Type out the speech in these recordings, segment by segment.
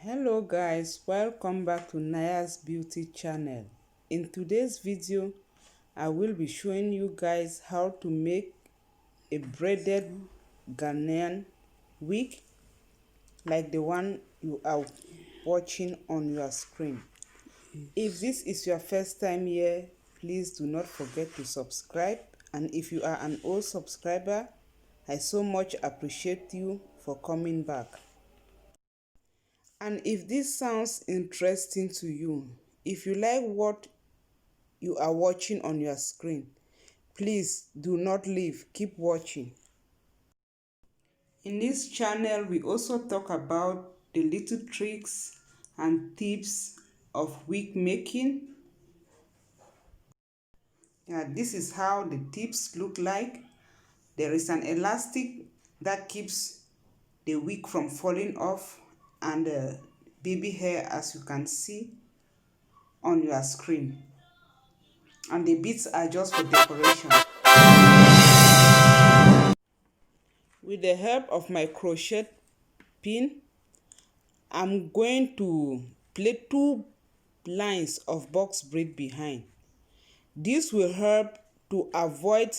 Hello guys, welcome back to Naya's Beauty channel. In today's video, I will be showing you guys how to make a braided Ghanaian wig like the one you are watching on your screen. If this is your first time here, please do not forget to subscribe, and if you are an old subscriber, I so much appreciate you for coming back. And if this sounds interesting to you, if you like what you are watching on your screen, please do not leave, keep watching. In this channel, we also talk about the little tricks and tips of wig making. This is how the tips look like. There is an elastic that keeps the wig from falling off, and baby hair, as you can see on your screen, and the beads are just for decoration. With the help of my crochet pin, I'm going to plait 2 lines of box braid behind. This will help to avoid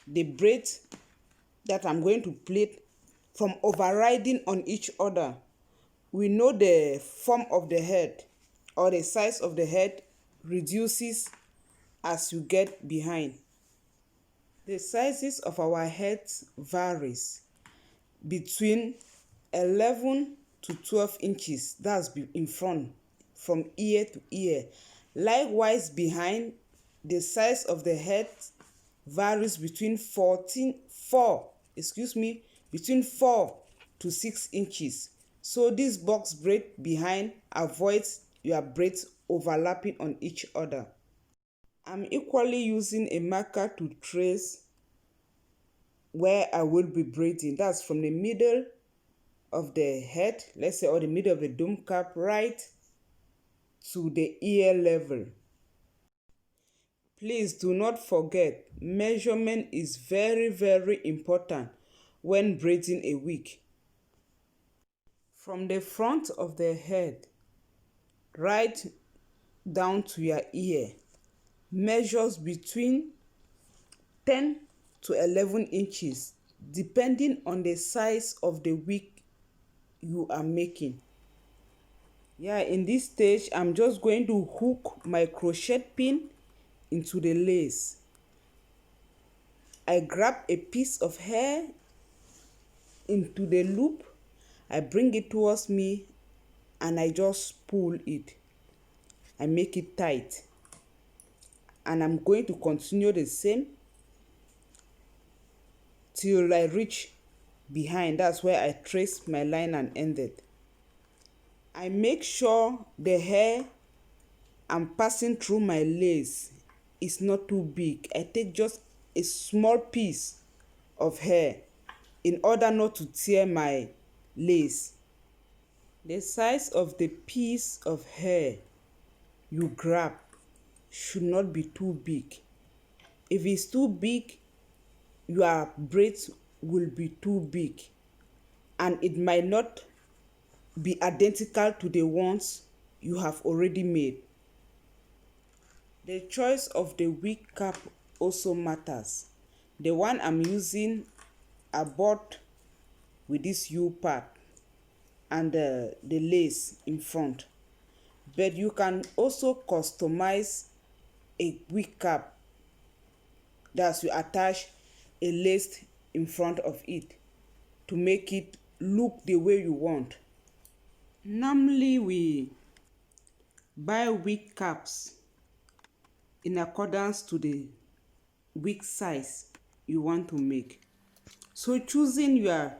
the braid that I'm going to plait from overriding on each other. We know the form of the head or the size of the head reduces as you get behind. The sizes of our heads varies between 11 to 12 inches. That's in front, from ear to ear. Likewise, behind, the size of the head varies between 4 to 6 inches. So this box braid behind avoids your braids overlapping on each other. I'm equally using a marker to trace where I will be braiding. That's from the middle of the head, let's say, or the middle of the dome cap, right to the ear level. Please do not forget, measurement is very important when braiding a wig. From the front of the head right down to your ear measures between 10 to 11 inches, depending on the size of the wig you are making. In this stage, I'm just going to hook my crochet pin into the lace. I grab a piece of hair into the loop, I bring it towards me, and I just pull it. I make it tight, and I'm going to continue the same till I reach behind. That's where I trace my line and end it. I make sure the hair I'm passing through my lace is not too big. I take just a small piece of hair in order not to tear my lace. The size of the piece of hair you grab should not be too big. If it's too big, your braids will be too big, and it might not be identical to the ones you have already made. The choice of the wig cap also matters. The one I'm using, I bought with this U part and the lace in front, but you can also customize a wig cap that you attach a lace in front of it to make it look the way you want. Normally, we buy wig caps in accordance to the wig size you want to make. So choosing your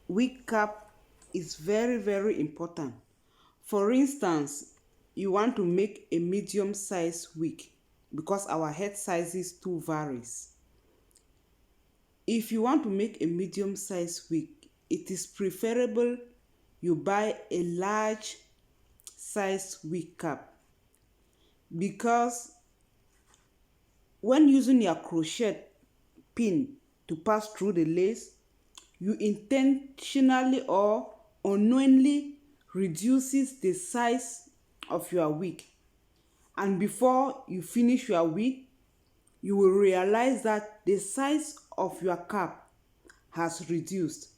wig cap is very important. For instance, you want to make a medium size wig because our head sizes too varies. If you want to make a medium size wig, it is preferable you buy a large size wig cap, because when using your crochet pin to pass through the lace, you intentionally or unknowingly reduces the size of your wig. And before you finish your wig, you will realize that the size of your cap has reduced.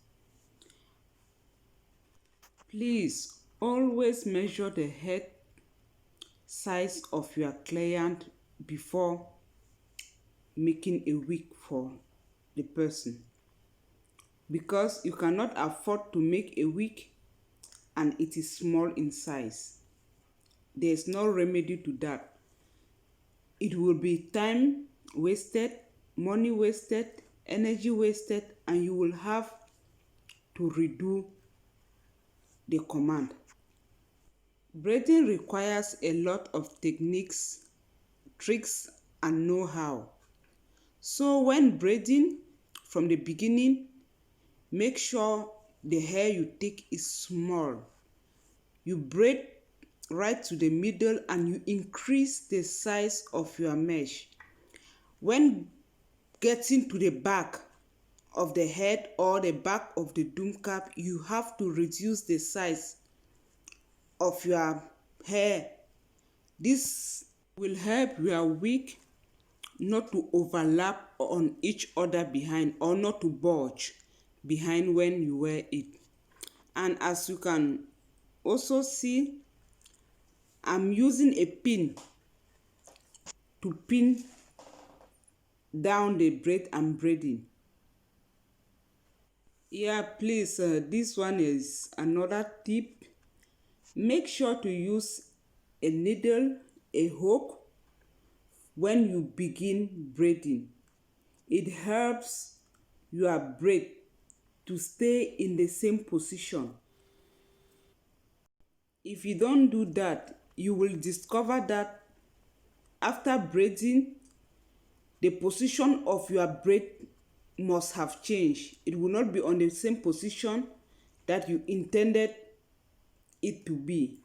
Please always measure the head size of your client before making a wig for the person, because you cannot afford to make a wig and it is small in size. There is no remedy to that. It will be time wasted, money wasted, energy wasted, and you will have to redo the command. Braiding requires a lot of techniques, tricks, and know-how. So when braiding from the beginning, make sure the hair you take is small. You braid right to the middle and you increase the size of your mesh. When getting to the back of the head or the back of the dome cap, you have to reduce the size of your hair. This will help your wig not to overlap on each other behind, or not to bulge behind when you wear it. And as you can also see, I'm using a pin to pin down the braid I'm braiding. Yeah, please, this one is another tip. Make sure to use a needle, a hook when you begin braiding. It helps your braid to stay in the same position. If you don't do that, you will discover that after braiding, the position of your braid must have changed. It will not be on the same position that you intended it to be.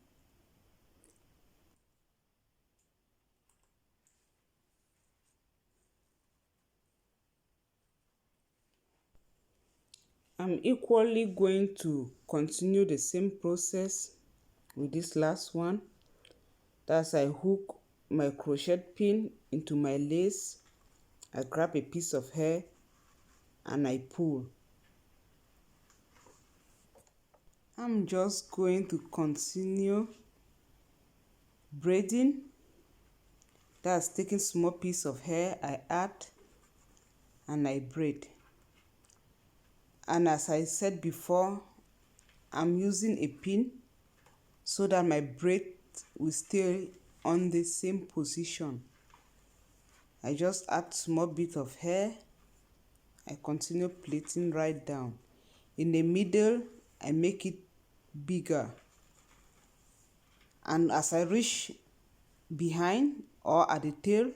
I'm equally going to continue the same process with this last one. That's I hook my crochet pin into my lace. I grab a piece of hair and I pull. I'm just going to continue braiding. That's taking small piece of hair, I add and I braid. And as I said before, I'm using a pin so that my braid will stay on the same position. I just add small bit of hair. I continue plaiting right down. In the middle, I make it bigger. And as I reach behind or at the tail,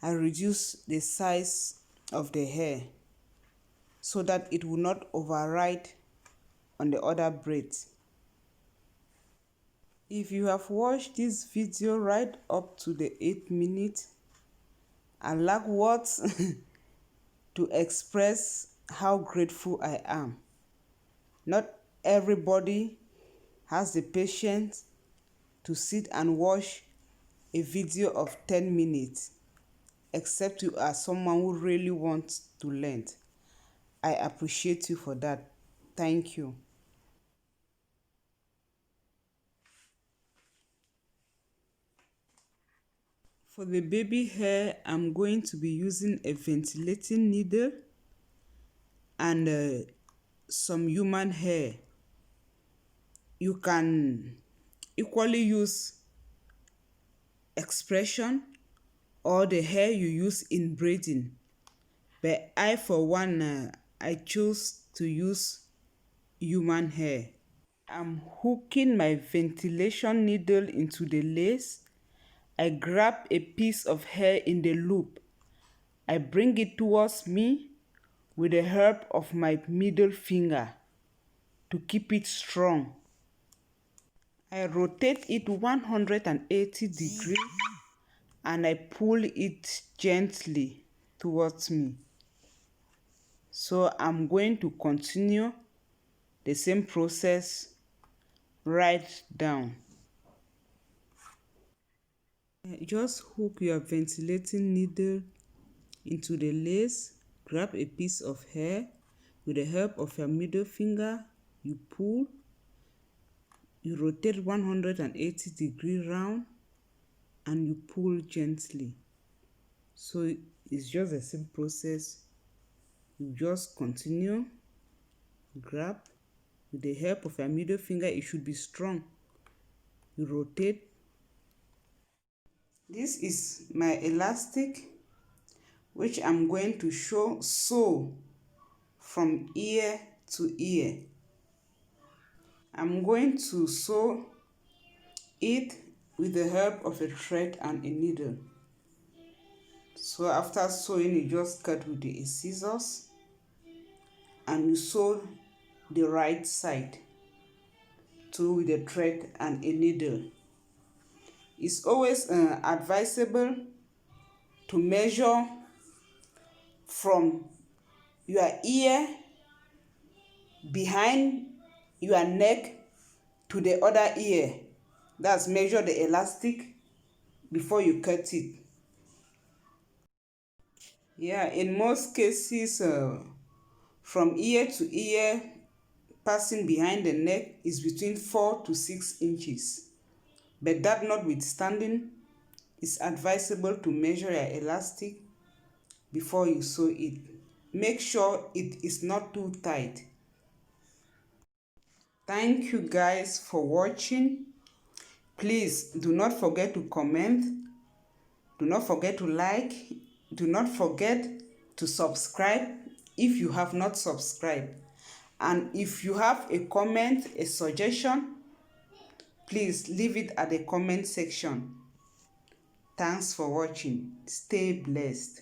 I reduce the size of the hair so that it will not override on the other braids. If you have watched this video right up to the 8 minutes, I lack words to express how grateful I am. Not everybody has the patience to sit and watch a video of 10 minutes, except you are someone who really wants to learn. I appreciate you for that. Thank you. For the baby hair, I'm going to be using a ventilating needle and some human hair. You can equally use expression or the hair you use in braiding, but I for one I choose to use human hair. I'm hooking my ventilation needle into the lace. I grab a piece of hair in the loop. I bring it towards me with the help of my middle finger to keep it strong. I rotate it 180 degrees and I pull it gently towards me. So I'm going to continue the same process right down. Just hook your ventilating needle into the lace. Grab a piece of hair. With the help of your middle finger, you pull. You rotate 180-degree round and you pull gently. So it's just the same process. You just continue, grab. With the help of your middle finger, it should be strong. You rotate. This is my elastic, which I'm going to sew from ear to ear. I'm going to sew it with the help of a thread and a needle. So after sewing, you just cut with the scissors and you sew the right side too with a thread and a needle. It's always advisable to measure from your ear behind your neck to the other ear. That's measure the elastic before you cut it. Yeah, in most cases, from ear to ear, passing behind the neck is between 4 to 6 inches. But that notwithstanding, it's advisable to measure your elastic before you sew it. Make sure it is not too tight. Thank you guys for watching. Please do not forget to comment. Do not forget to like. Do not forget to subscribe if you have not subscribed. And if you have a comment, a suggestion, please leave it at the comment section. Thanks for watching. Stay blessed.